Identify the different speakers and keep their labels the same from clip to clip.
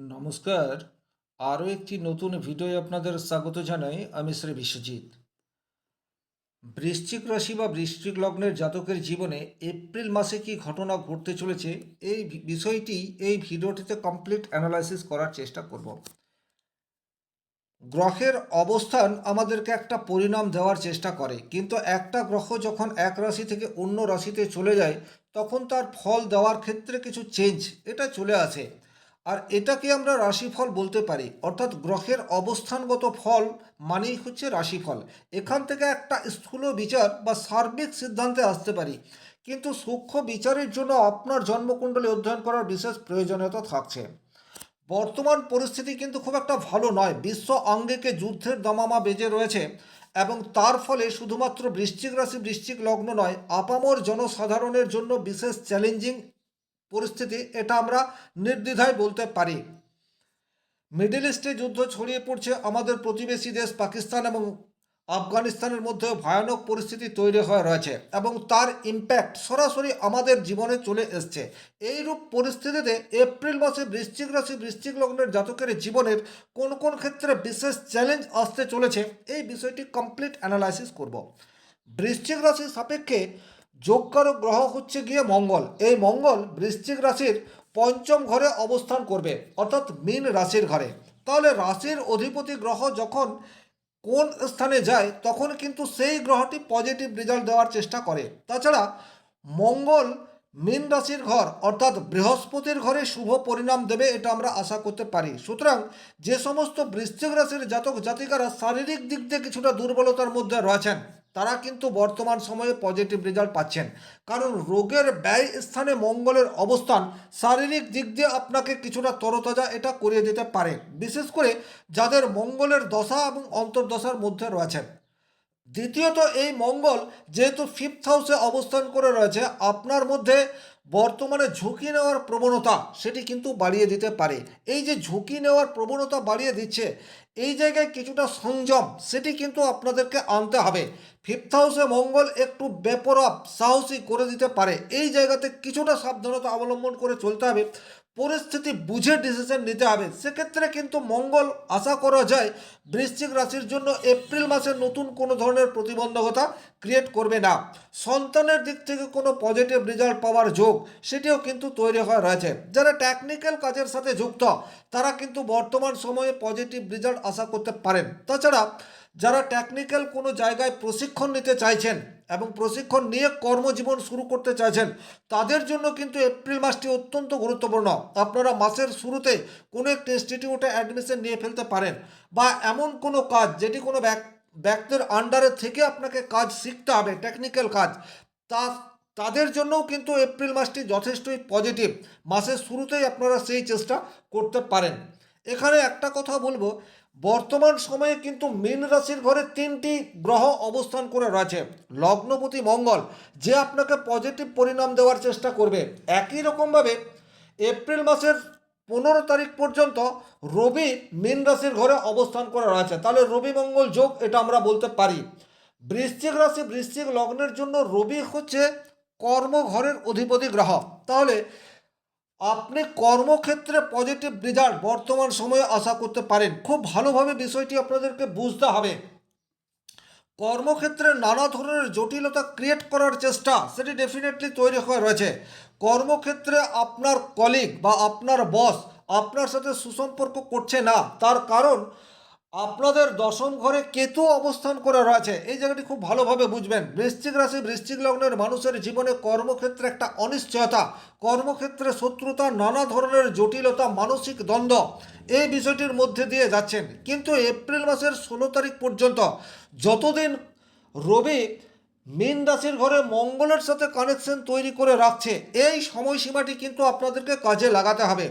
Speaker 1: নমস্কার। আরও একটি নতুন ভিডিওয় আপনাদের স্বাগত জানাই। আমি শ্রী বিশ্বজিৎ। বৃশ্চিক রাশি বা বৃশ্চিক লগ্নের জাতকের জীবনে এপ্রিল মাসে কি ঘটনা ঘটতে চলেছে, এই বিষয়টি এই ভিডিওটিতে কমপ্লিট অ্যানালাইসিস করার চেষ্টা করব। গ্রহের অবস্থান আমাদেরকে একটা পরিণাম দেওয়ার চেষ্টা করে, কিন্তু একটা গ্রহ যখন এক রাশি থেকে অন্য রাশিতে চলে যায় তখন তার ফল দেওয়ার ক্ষেত্রে কিছু চেঞ্জ এটা চলে আসে। আর এটাকে আমরা রাশিফল বলতে পারি, অর্থাৎ গ্রহের অবস্থানগত ফল মানেই হচ্ছে রাশিফল। এখান থেকে একটা স্থূল বিচার বা সার্বিক সিদ্ধান্তে আসতে পারি, কিন্তু সূক্ষ্ম বিচারের জন্য আপনার জন্মকুণ্ডলী অধ্যয়ন করার বিশেষ প্রয়োজনীয়তা থাকছে। বর্তমান পরিস্থিতি কিন্তু খুব একটা ভালো নয়। বিশ্ব আঙ্গিকে যুদ্ধের দামামা বেজে রয়েছে, এবং তার ফলে শুধুমাত্র বৃশ্চিক রাশি বৃশ্চিক লগ্ন নয়, আপামর জনসাধারণের জন্য বিশেষ চ্যালেঞ্জিং পরিস্থিতি, এটা আমরা নির্দ্বিধায় বলতে পারি। মিডল ইস্টে যুদ্ধ ছড়িয়ে পড়ছে। আমাদের প্রতিবেশী দেশ পাকিস্তান এবং আফগানিস্তানের মধ্যেও ভয়ানক পরিস্থিতি তৈরি হয়ে রয়েছে, এবং তার ইম্প্যাক্ট সরাসরি আমাদের জীবনে চলে এসছে। এইরূপ পরিস্থিতিতে এপ্রিল মাসে বৃশ্চিক রাশি বৃশ্চিক লগ্নের জাতকের জীবনের কোন কোন ক্ষেত্রে বিশেষ চ্যালেঞ্জ আসতে চলেছে, এই বিষয়টি কমপ্লিট অ্যানালাইসিস করব। বৃশ্চিক রাশির সাপেক্ষে যোগকারক গ্রহ হচ্ছে গিয়ে মঙ্গল। এই মঙ্গল বৃশ্চিক রাশির পঞ্চম ঘরে অবস্থান করবে, অর্থাৎ মীন রাশির ঘরে। তাহলে রাশির অধিপতি গ্রহ যখন কোন স্থানে যায় তখন কিন্তু সেই গ্রহটি পজিটিভ রেজাল্ট দেওয়ার চেষ্টা করে। তাছাড়া মঙ্গল মীন রাশির ঘর অর্থাৎ বৃহস্পতির ঘরে শুভ পরিণাম দেবে, এটা আমরা আশা করতে পারি। সুতরাং যে সমস্ত বৃশ্চিক রাশির জাতক জাতিকারা শারীরিক দিক দিয়ে কিছুটা দুর্বলতার মধ্যে রয়েছেন, তারা কিন্তু বর্তমান সময়ে পজিটিভ রেজাল্ট পাচ্ছেন, কারণ রোগের ব্যয় স্থানে মঙ্গলের অবস্থান শারীরিক দিক দিয়ে আপনাকে কিছুটা তরতাজা এটা করিয়ে দিতে পারে, বিশেষ করে যাদের মঙ্গলের দশা এবং অন্তর্দশার মধ্যে রয়েছেন। দ্বিতীয়ত, এই মঙ্গল যেহেতু ফিফথ হাউসে অবস্থান করে রয়েছে, আপনার মধ্যে বর্তমানে ঝুঁকি নেওয়ার প্রবণতা সেটি কিন্তু বাড়িয়ে দিতে পারে। এই যে ঝুঁকি নেওয়ার প্রবণতা বাড়িয়ে দিচ্ছে, এই জায়গায় কিছুটা সংযম সেটি কিন্তু আপনাদেরকে আনতে হবে। ফিফথ হাউসে মঙ্গল একটু বেপরোয়া সাহসী করে দিতে পারে, এই জায়গাতে কিছুটা সাবধানতা অবলম্বন করে চলতে হবে, পরিস্থিতি বুঝে ডিসিশন নিতে হবে। সেক্ষেত্রে কিন্তু মঙ্গল আশা করা যায় বৃশ্চিক রাশির জন্য এপ্রিল মাসে নতুন কোনো ধরনের প্রতিবন্ধকতা ক্রিয়েট করবে না। সন্তানের দিক থেকে কোনো পজিটিভ রেজাল্ট পাওয়ার যোগ সেটিও কিন্তু তৈরি হয়ে রয়েছে। যারা টেকনিক্যাল কাজের সাথে যুক্ত তারা কিন্তু বর্তমান সময়ে পজিটিভ রেজাল্ট আশা করতে পারেন। তাছাড়া যারা টেকনিক্যাল কোনো জায়গায় প্রশিক্ষণ নিতে চাইছেন এবং প্রশিক্ষণ নিয়ে কর্মজীবন শুরু করতে চাইছেন, তাদের জন্য কিন্তু এপ্রিল মাসটি অত্যন্ত গুরুত্বপূর্ণ। আপনারা মাসের শুরুতে কোনো একটি ইনস্টিটিউটে অ্যাডমিশন নিয়ে ফেলতে পারেন, বা এমন কোনো কাজ যেটি কোনো ব্যক্তির আন্ডারে থেকে আপনাকে কাজ শিখতে হবে, টেকনিক্যাল কাজ, তা তাদের জন্যও কিন্তু এপ্রিল মাসটি যথেষ্টই পজিটিভ। মাসের শুরুতেই আপনারা সেই চেষ্টা করতে পারেন। এখানে একটা কথা বলবো, বর্তমান সময়ে কিন্তু মীন রাশির ঘরে তিনটি গ্রহ অবস্থান করে রয়েছে। লগ্নপতি মঙ্গল, যে আপনাকে পজিটিভ পরিণাম দেওয়ার চেষ্টা করবে। একই রকমভাবে এপ্রিল মাসের 15 তারিখ পর্যন্ত রবি মীন রাশির ঘরে অবস্থান করে রয়েছে। তাহলে রবি মঙ্গল যোগ এটা আমরা বলতে পারি। বৃশ্চিক রাশি বৃশ্চিক লগ্নের জন্য রবি হচ্ছে কর্মঘরের অধিপতি গ্রহ। তাহলে আপনি কর্মক্ষেত্রে পজিটিভ রেজাল্ট বর্তমান সময়ে আশা করতে পারেন। খুব ভালোভাবে বিষয়টি আপনাদেরকে বুঝতে হবে। কর্মক্ষেত্রে নানা ধরনের জটিলতা ক্রিয়েট করার চেষ্টা সেটি ডেফিনেটলি তৈরি হয়ে রয়েছে। কর্মক্ষেত্রে আপনার কলিগ বা আপনার বস আপনার সাথে সুসম্পর্ক করছে না, তার কারণ আপনাদের দশম ঘরে কেতু অবস্থান করে রয়েছে। এই জায়গাটি খুব ভালোভাবে বুঝবেন। বৃশ্চিক রাশি বৃশ্চিক লগ্নের মানুষের জীবনে কর্মক্ষেত্রে একটা অনিশ্চয়তা, কর্মক্ষেত্রে শত্রুতা, নানা ধরনের জটিলতা, মানসিক দ্বন্দ্ব, এই বিষয়টির মধ্যে দিয়ে যাচ্ছেন। কিন্তু এপ্রিল মাসের 16 তারিখ পর্যন্ত যতদিন রবি মীন রাশির ঘরে মঙ্গলের সাথে কানেকশন তৈরি করে রাখছে, এই সময়সীমাটি কিন্তু আপনাদেরকে কাজে লাগাতে হবে।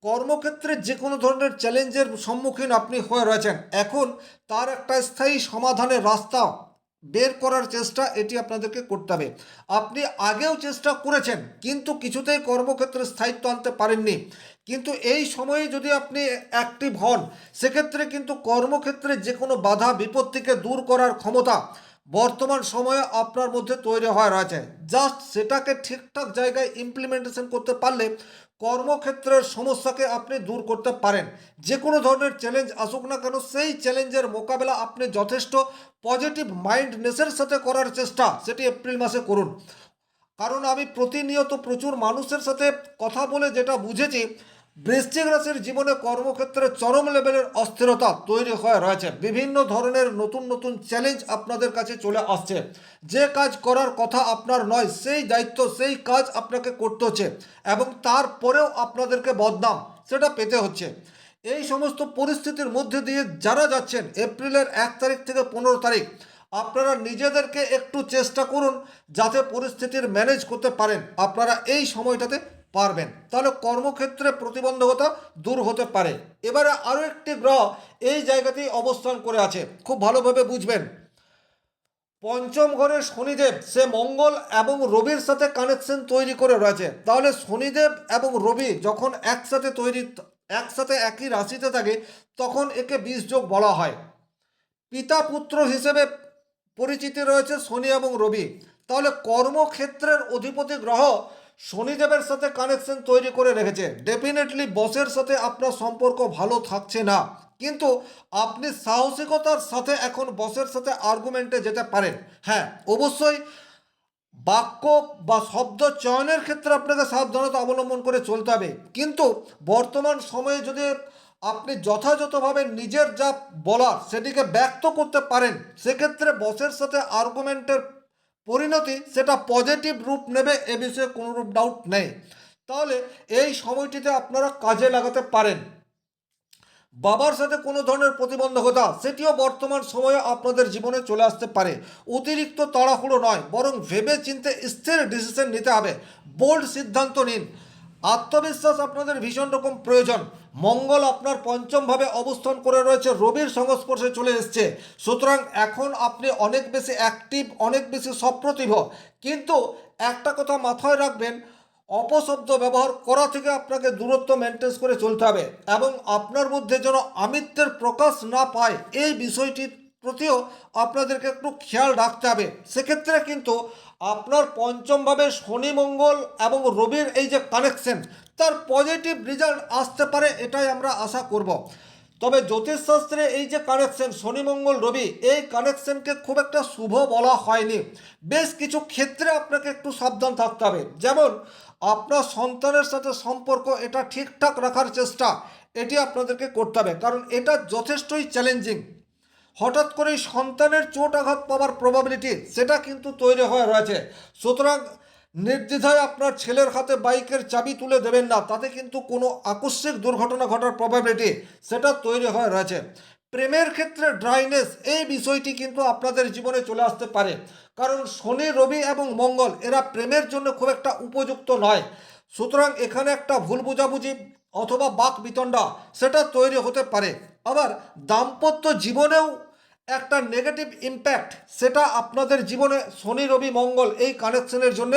Speaker 1: কর্মক্ষেত্রে যে কোনো ধরনের চ্যালেঞ্জের সম্মুখীন আপনি হয়ে রয়েছেন, এখন তার একটা স্থায়ী সমাধানের রাস্তা বের করার চেষ্টা এটি আপনাদেরকে করতে হবে। আপনি আগেও চেষ্টা করেছেন কিন্তু কিছুতেই কর্মক্ষেত্রে স্থায়িত্ব আনতে পারেননি, কিন্তু এই সময়ে যদি আপনি অ্যাক্টিভ হন সেক্ষেত্রে কিন্তু কর্মক্ষেত্রে যে কোনো বাধা বিপত্তিকে দূর করার ক্ষমতা বর্তমান সময়ে আপনার মধ্যে তৈরি হয়ে রয়েছে। জাস্ট সেটাকে ঠিকঠাক জায়গায় ইমপ্লিমেন্টেশন করতে পারলে কর্মক্ষেত্রের সমস্যাকে আপনি দূর করতে পারেন। যে কোনো ধরনের চ্যালেঞ্জ আসুক না কেন, সেই চ্যালেঞ্জের মোকাবেলা আপনি যথেষ্ট পজিটিভ মাইন্ডনেসের সাথে করার চেষ্টা সেটি এপ্রিল মাসে করুন। কারণ আমি প্রতিনিয়ত প্রচুর মানুষের সাথে কথা বলে যেটা বুঝেছি, বৃশ্চিক রাশির জীবনে কর্মক্ষেত্রে চরম লেভেলের অস্থিরতা তৈরি হয়ে রয়েছে। বিভিন্ন ধরনের নতুন নতুন চ্যালেঞ্জ আপনাদের কাছে চলে আসছে। যে কাজ করার কথা আপনার নয়, সেই দায়িত্ব সেই কাজ আপনাকে করতে হচ্ছে, এবং তারপরেও আপনাদেরকে বদনাম সেটা পেতে হচ্ছে। এই সমস্ত পরিস্থিতির মধ্যে দিয়ে যারা যাচ্ছেন, এপ্রিলের 1 তারিখ থেকে 15 তারিখ আপনারা নিজেদেরকে একটু চেষ্টা করুন যাতে পরিস্থিতির ম্যানেজ করতে পারেন। আপনারা এই সময়টাতে পারবেন, তাহলে কর্মক্ষেত্রে প্রতিবন্ধকতা দূর হতে পারে। এবারে আরও একটি গ্রহ এই জায়গাতেই অবস্থান করে আছে, খুব ভালোভাবে বুঝবেন। পঞ্চম ঘরে শনিদেব, সে মঙ্গল এবং রবির সাথে কানেকশন তৈরি করে রয়েছে। তাহলে শনিদেব এবং রবি যখন একসাথে একই রাশিতে থাকে, তখন একে 20 যোগ বলা হয়। পিতা পুত্র হিসেবে পরিচিতি রয়েছে শনি এবং রবি। তাহলে কর্মক্ষেত্রের অধিপতি গ্রহ শনিদেবের সাথে কানেকশন তৈরি করে রেখেছে। ডেফিনেটলি বসের সাথে আপনার সম্পর্ক ভালো থাকছে না, কিন্তু আপনি সাহসিকতার সাথে এখন বসের সাথে আর্গুমেন্টে যেতে পারেন। হ্যাঁ, অবশ্যই বাক্য বা শব্দ চয়নের ক্ষেত্রে আপনাকে সাবধানতা অবলম্বন করে চলতে হবে। কিন্তু বর্তমান সময়ে যদি আপনি যথাযথভাবে নিজের যা বলার সেটিকে ব্যক্ত করতে পারেন, সেক্ষেত্রে বসের সাথে আর্গুমেন্টের পরিণতি সেটা পজিটিভ রূপ নেবে, এ বিষয়ে কোনো রূপ ডাউট নেই। তাহলে এই সময়টিতে আপনারা কাজে লাগাতে পারেন। বাবার সাথে কোনো ধরনের প্রতিবন্ধকতা সেটিও বর্তমান সময়ে আপনাদের জীবনে চলে আসতে পারে। অতিরিক্ত তাড়াহুড়ো নয়, বরং ভেবে চিন্তে স্থির ডিসিশন নিতে হবে। বোল্ড সিদ্ধান্ত নিন। আত্মবিশ্বাস আপনাদের ভীষণ রকম প্রয়োজন। মঙ্গল আপনার পঞ্চমভাবে অবস্থান করে রয়েছে, রবির সংস্পর্শে চলে এসছে। সুতরাং এখন আপনি অনেক বেশি অ্যাক্টিভ, অনেক বেশি সপ্রতিভ। কিন্তু একটা কথা মাথায় রাখবেন, অপশব্দ ব্যবহার করা থেকে আপনাকে দূরত্ব মেনটেন করে চলতে হবে, এবং আপনার মধ্যে যেন আমিত্বের প্রকাশ না পায় এই বিষয়টির প্রতিও আপনাদেরকে একটু খেয়াল রাখতে হবে। সেক্ষেত্রে কিন্তু আপনার পঞ্চমভাবে শনি মঙ্গল এবং রবির এই যে কানেকশন, তার পজিটিভ রেজাল্ট আসতে পারে, এটাই আমরা আশা করব। তবে জ্যোতিষশাস্ত্রে এই যে কানেকশন শনি মঙ্গল রবি, এই কানেকশনকে খুব একটা শুভ বলা হয়নি। বেশ কিছু ক্ষেত্রে আপনাকে একটু সাবধান থাকতে হবে। যেমন আপনার সন্তানের সাথে সম্পর্ক এটা ঠিকঠাক রাখার চেষ্টা এটি আপনাদেরকে করতে হবে, কারণ এটা যথেষ্টই চ্যালেঞ্জিং। হঠাৎ করেই সন্তানের চোট আঘাত পাওয়ার প্রবাবিলিটি সেটা কিন্তু তৈরি হয়ে রয়েছে। সুতরাং নির্দ্বিধায় আপনার ছেলের হাতে বাইকের চাবি তুলে দেবেন না, তাতে কিন্তু কোনো আকস্মিক দুর্ঘটনা ঘটার প্রবাবিলিটি সেটা তৈরি হয়ে রয়েছে। প্রেমের ক্ষেত্রে ড্রাইনেস এই বিষয়টি কিন্তু আপনাদের জীবনে চলে আসতে পারে, কারণ শনি রবি এবং মঙ্গল এরা প্রেমের জন্য খুব একটা উপযুক্ত নয়। সুতরাং এখানে একটা ভুল বোঝাবুঝি অথবা বাক বিতণ্ডা সেটা তৈরি হতে পারে। আবার দাম্পত্য জীবনেও একটা নেগেটিভ ইম্প্যাক্ট সেটা আপনাদের জীবনে শনি রবি মঙ্গল এই কানেকশনের জন্য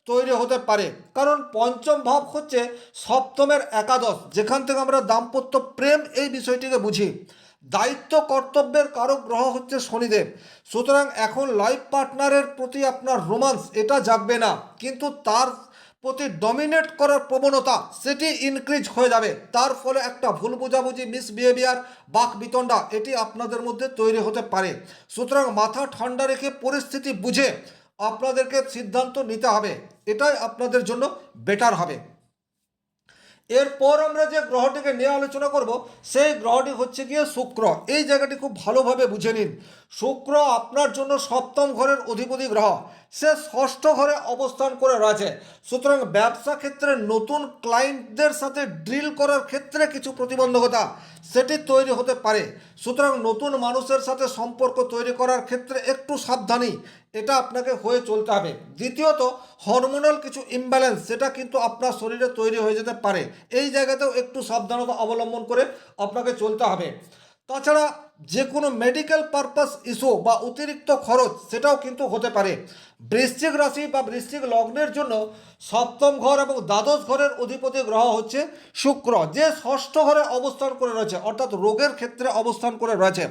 Speaker 1: তৈরি হতে পারে। কারণ পঞ্চম ভাব হচ্ছে সপ্তমের একাদশ, যেখান থেকে আমরা দাম্পত্য প্রেম এই বিষয়টিকে বুঝি। দায়িত্ব কর্তব্যের কারক গ্রহ হচ্ছে শনিদেব। সুতরাং এখন লাইফ পার্টনারের প্রতি আপনার রোমান্স এটা জাগবে না, কিন্তু তার প্রতি ডমিনেট করার প্রবণতা সেটি ইনক্রিজ হয়ে যাবে। তার ফলে একটা ভুল বোঝাবুঝি, মিসবিহেভিয়ার, বাক বিতণ্ডা এটি আপনাদের মধ্যে তৈরি হতে পারে। সুতরাং মাথা ঠান্ডা রেখে পরিস্থিতি বুঝে আপনাদেরকে সিদ্ধান্ত নিতে হবে, এটাই আপনাদের জন্য বেটার হবে। এরপর আমরা যে গ্রহটিকে নিয়ে আলোচনা করব, সেই গ্রহটি হচ্ছে গিয়ে শুক্র। এই জায়গাটি খুব ভালোভাবে বুঝে নিন। শুক্র আপনার জন্য সপ্তম ঘরের অধিপতি গ্রহ, সে ষষ্ঠ ঘরে অবস্থান করে রয়েছে। সুতরাং ব্যবসা ক্ষেত্রে নতুন ক্লায়েন্টদের সাথে ডিল করার ক্ষেত্রে কিছু প্রতিবন্ধকতা সেটি তৈরি হতে পারে। সুতরাং নতুন মানুষের সাথে সম্পর্ক তৈরি করার ক্ষেত্রে একটু সাবধানী এটা আপনাকে হয়ে চলতে হবে। দ্বিতীয়ত, হরমোনাল কিছু ইমব্যালেন্স সেটা কিন্তু আপনার শরীরে তৈরি হয়ে যেতে পারে। এই জায়গাতেও একটু সাবধানতা অবলম্বন করে আপনাকে চলতে হবে। তাছাড়া যে কোনো মেডিকেল পারপাস ইস্যু বা অতিরিক্ত খরচ সেটাও কিন্তু হতে পারে। বৃশ্চিক রাশি বা বৃশ্চিক লগ্নের জন্য সপ্তম ঘর এবং দ্বাদশ ঘরের অধিপতি গ্রহ হচ্ছে শুক্র, যে ষষ্ঠ ঘরে অবস্থান করে রয়েছে, অর্থাৎ রোগের ক্ষেত্রে অবস্থান করে রয়েছে।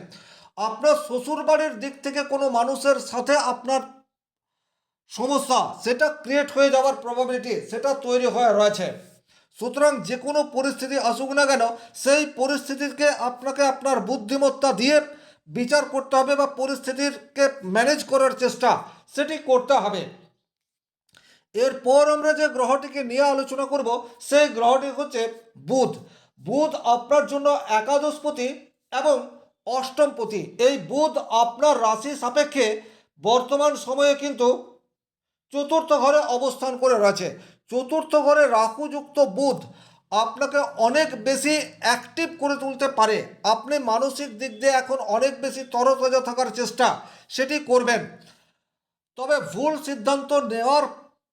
Speaker 1: আপনার শ্বশুরবাড়ির দিক থেকে কোনো মানুষের সাথে আপনার সমস্যা সেটা ক্রিয়েট হয়ে যাওয়ার প্রবাবিলিটি সেটা তৈরি হয়ে রয়েছে। সুতরাং যে কোনো পরিস্থিতি আসুক না কেন, সেই পরিস্থিতিকে আপনাকে আপনার বুদ্ধিমত্তা দিয়ে বিচার করতে হবে বা পরিস্থিতিকে ম্যানেজ করার চেষ্টা সেটি করতে হবে। এরপর আমরা যে গ্রহটিকে নিয়ে আলোচনা করব সেই গ্রহটি হচ্ছে বুধ। বুধ আপনার জন্য একাদশপতি এবং অষ্টমপতি। এই বুধ আপনার রাশি সাপেক্ষে বর্তমান সময়ে কিন্তু চতুর্থ ঘরে অবস্থান করে রয়েছে। চতুর্থ ঘরে রাহুযুক্ত বুধ আপনাকে অনেক বেশি অ্যাক্টিভ করে তুলতে পারে। আপনি মানসিক দিক দিয়ে এখন অনেক বেশি তরতাজা থাকার চেষ্টা সেটি করবেন, তবে ভুল সিদ্ধান্ত নেওয়ার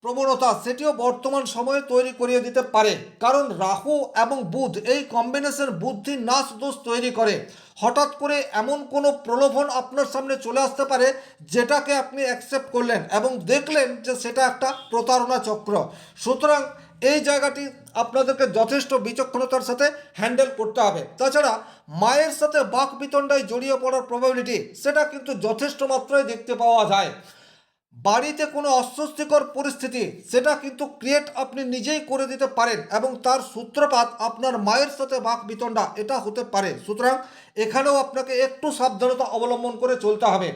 Speaker 1: প্রবণতা সেটিও বর্তমান সময়ে তৈরি করিয়ে দিতে পারে, কারণ রাহু এবং বুধ এই কম্বিনেশন বুদ্ধির নাশ দোষ তৈরি করে। হঠাৎ করে এমন কোনো প্রলোভন আপনার সামনে চলে আসতে পারে যেটাকে আপনি অ্যাকসেপ্ট করলেন এবং দেখলেন যে সেটা একটা প্রতারণা চক্র। সুতরাং এই জায়গাটি আপনাদেরকে যথেষ্ট বিচক্ষণতার সাথে হ্যান্ডেল করতে হবে। তাছাড়া মায়ের সাথে বাক বিতণ্ডায় জড়িয়ে পড়ার প্রবাবিলিটি সেটা কিন্তু যথেষ্ট মাত্রায় দেখতে পাওয়া যায়। বাড়িতে কোনো অস্বস্তিকর পরিস্থিতি সেটা কিন্তু ক্রিয়েট আপনি নিজেই করে দিতে পারেন এবং তার সূত্রপাত আপনার মায়ের সাথে বাক বিতণ্ডা এটা হতে পারে। সুতরাং এখানেও আপনাকে একটু সাবধানতা অবলম্বন করে চলতে হবে।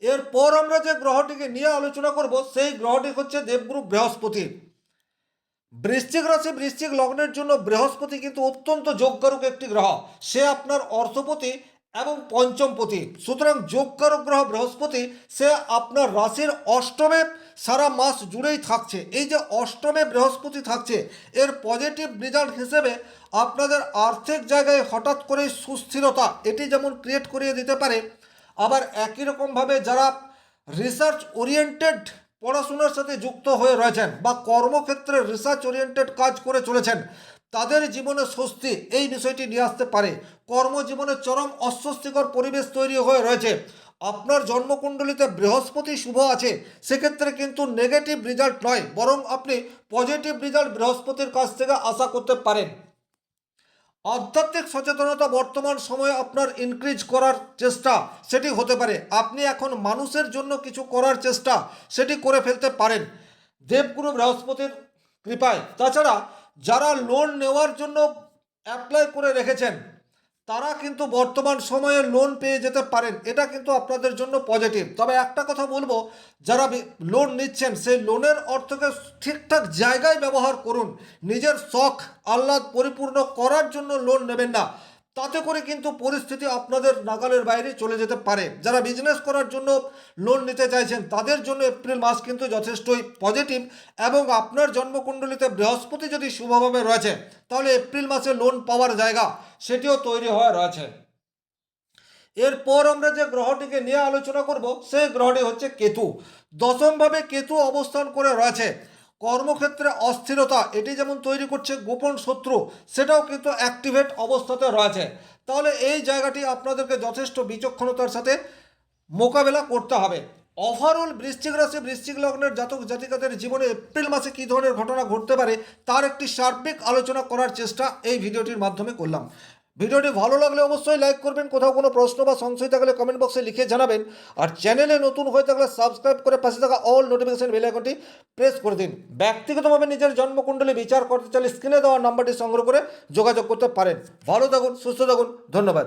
Speaker 1: এরপর আমরা যে গ্রহটিকে নিয়ে আলোচনা করব সেই গ্রহটি হচ্ছে দেবগুরু বৃহস্পতি। বৃশ্চিক রাশি বৃশ্চিক লগ্নের জন্য বৃহস্পতি কিন্তু অত্যন্ত যোগকারক একটি গ্রহ। সে আপনার অর্থপতি এবং পঞ্চমপতি। সুতরাং যোগকারক গ্রহ বৃহস্পতি সে আপনার রাশির অষ্টমে সারা মাস জুড়েই থাকছে। এই যে অষ্টমে বৃহস্পতি থাকছে এর পজিটিভ রেজাল্ট হিসেবে আপনাদের আর্থিক জায়গায় হঠাৎ করে সুস্থিরতা এটি যেমন ক্রিয়েট করিয়ে দিতে পারে, আবার একই রকমভাবে যারা রিসার্চ ওরিয়েন্টেড পড়াশোনার সাথে যুক্ত হয়ে রয়েছেন বা কর্মক্ষেত্রে রিসার্চ ওরিয়েন্টেড কাজ করে চলেছেন তাদের জীবনে স্বস্তি এই বিষয়টি নিয়ে আসতে পারে। কর্মজীবনে চরম অস্বস্তিকর পরিবেশ তৈরি হয়ে রয়েছে। আপনার জন্মকুণ্ডলিতে বৃহস্পতি শুভ আছে, সেক্ষেত্রে কিন্তু নেগেটিভ রেজাল্ট নয়, বরং আপনি পজিটিভ রেজাল্ট বৃহস্পতির কাছ থেকে আশা করতে পারেন। আধ্যাত্মিক সচেতনতা বর্তমান সময়ে আপনার ইনক্রিজ করার চেষ্টা সেটি হতে পারে। আপনি এখন মানুষের জন্য কিছু করার চেষ্টা সেটি করে ফেলতে পারেন দেবগুরু বৃহস্পতির কৃপায়। তাছাড়া যারা লোন নেওয়ার জন্য অ্যাপ্লাই করে রেখেছেন তারা কিন্তু বর্তমান সময়ে লোন পেয়ে যেতে পারেন, এটা কিন্তু আপনাদের জন্য পজিটিভ। তবে একটা কথা বলবো, যারা লোন নিচ্ছেন সেই লোনের অর্থকে ঠিকঠাক জায়গায় ব্যবহার করুন। নিজের শখ আহ্লাদ পরিপূর্ণ করার জন্য লোন নেবেন না, তাতে করে কিন্তু পরিস্থিতি আপনাদের নাগালের বাইরে চলে যেতে পারে। যারা বিজনেস করার জন্য লোন নিতে চাইছেন তাদের জন্য এপ্রিল মাস কিন্তু যথেষ্টই পজিটিভ এবং আপনার জন্মকুণ্ডলিতে বৃহস্পতি যদি শুভভাবে রয়েছে তাহলে এপ্রিল মাসে লোন পাওয়ার জায়গা সেটিও তৈরি হয়ে রয়েছে। এরপর আমরা যে গ্রহটিকে নিয়ে আলোচনা করব সেই গ্রহটি হচ্ছে কেতু। দশমভাবে কেতু অবস্থান করে রয়েছে। কর্মক্ষেত্রে অস্থিরতা এটি যেমন তৈরি করছে, গোপন শত্রু সেটাও কিন্তু অ্যাক্টিভেট অবস্থাতে রয়েছে। তাহলে এই জায়গাটি আপনাদেরকে যথেষ্ট বিচক্ষণতার সাথে মোকাবেলা করতে হবে। ওভারঅল বৃশ্চিক রাশি বৃশ্চিক লগ্নের জাতক জাতিকাদের জীবনে এপ্রিল মাসে কী ধরনের ঘটনা ঘটতে পারে তার একটি সার্বিক আলোচনা করার চেষ্টা এই ভিডিওটির মাধ্যমে করলাম। ভিডিওটি ভালো লাগলে অবশ্যই লাইক করবেন, কোথাও কোনো প্রশ্ন বা সংশয় থাকলে কমেন্ট বক্সে লিখে জানাবেন, আর চ্যানেলে নতুন হয়ে থাকলে সাবস্ক্রাইব করে পাশে থাকা অল নোটিফিকেশন বেল আইকনটি প্রেস করে দিন। ব্যক্তিগতভাবে নিজের জন্মকুণ্ডলী বিচার করতে চাইলে স্ক্রিনে দেওয়া নাম্বারটি সংগ্রহ করে যোগাযোগ করতে পারেন। ভালো থাকুন, সুস্থ থাকুন, ধন্যবাদ।